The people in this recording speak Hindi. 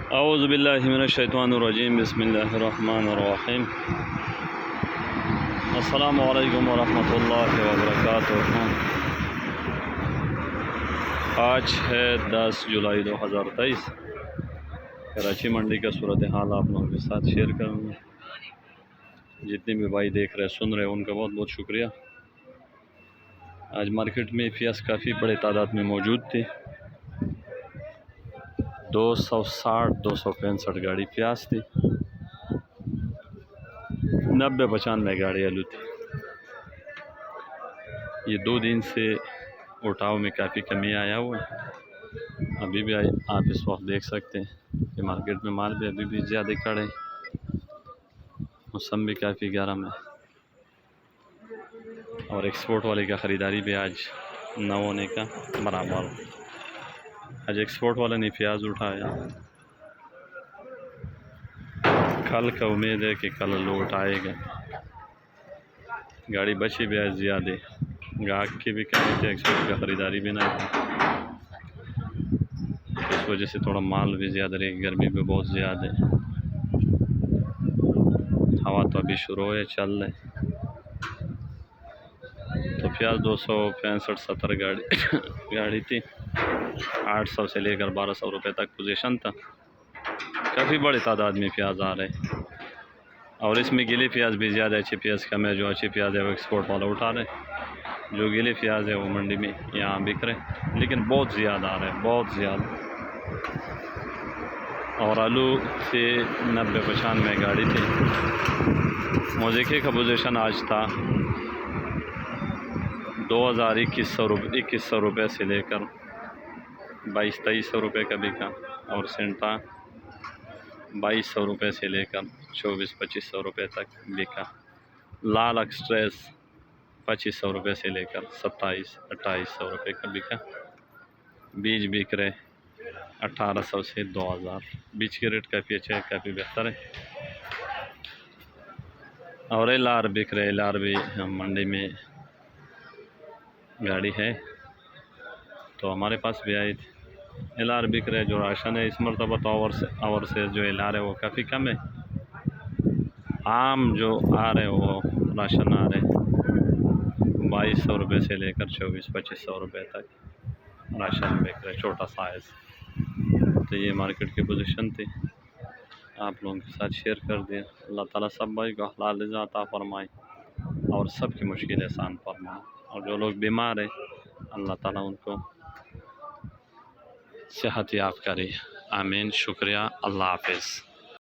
औज़ुबिल्लाहिमिनश्शैतानिर्रजीम बिस्मिल्लाहिर्रहमानिर्रहीम। अस्सलामु अलैकुम वरहमतुल्लाहि वबरकातुहू। आज है 10 जुलाई 2023। कराची मंडी का सूरत हाल आप लोगों के साथ शेयर करूँगा। जितने भी भाई देख रहे सुन रहे उनका बहुत बहुत शुक्रिया। आज मार्केट में प्याज काफ़ी बड़े तादाद में मौजूद थी। 260-265 गाड़ी प्याज थी, 90-95 गाड़ी आलू थी। ये 2 दिन से उठाव में काफ़ी कमी आया हुआ है। अभी भी आप इस वक्त देख सकते हैं कि मार्केट में माल भी अभी भी ज़्यादा खड़े, मौसम भी काफ़ी गर्म है और एक्सपोर्ट वाले का ख़रीदारी भी आज न होने का बराबर। आज एक्सपोर्ट वाला ने प्याज उठाया, कल का उम्मीद है कि कल लोग उठाएगा। गाड़ी बची भी आज ज़्यादा, गाहक की भी कमी थी, एक्सपोर्ट का ख़रीदारी भी नहीं थी। इस वजह से थोड़ा माल भी ज़्यादा रही। गर्मी भी बहुत ज़्यादा है, हवा तो अभी शुरू है चल रहे। तो प्याज 265-70 गाड़ी थी। 800 से लेकर 1200 रुपये तक पोजीशन था। काफ़ी बड़ी तादाद में प्याज आ रहे और इसमें गिले प्याज भी ज़्यादा, अच्छे प्याज कम है। जो अच्छे प्याज है वो एक्सपोर्ट वाला उठा रहे, जो गिले प्याज है वो मंडी में यहाँ बिक रहे, लेकिन बहुत ज़्यादा आ रहे हैं, बहुत ज़्यादा। और आलू से 90-95 गाड़ी थी। मोज़ेके का पोजीशन आज था 2100 रुपये से लेकर 2200-2300 रुपये का बिका। और सेंटा 2200 रुपये से लेकर 2400-2500 रुपये तक बिका। लाल एक्सप्रेस 2500 रुपये से लेकर 2700-2800 रुपये का बिका। बीज बिक रहे 1800 से 2000। बीज के रेट काफ़ी अच्छे है, काफ़ी बेहतर है। और LR बिक रहे, LR भी हम मंडी में गाड़ी है तो हमारे पास भी आई थी। LR बिक रहे। जो राशन है इस मरतबा तो और से जो LR है वो काफ़ी कम है। आम जो आ रहे वो राशन आ रहे 2200 रुपये से लेकर 2400-2500 रुपये तक राशन बिक रहे, छोटा साइज़। तो ये मार्केट की पोजीशन थी, आप लोगों के साथ शेयर कर दिया। अल्लाह ताला सब भाई को हलाल रिज़्क़ अता फरमाए और सबकी मुश्किल आसान फरमाए। और जो लोग बीमार हैं अल्लाह ताला उनको सेहत याब करे, आमीन। शुक्रिया, अल्लाह हाफ़िज़।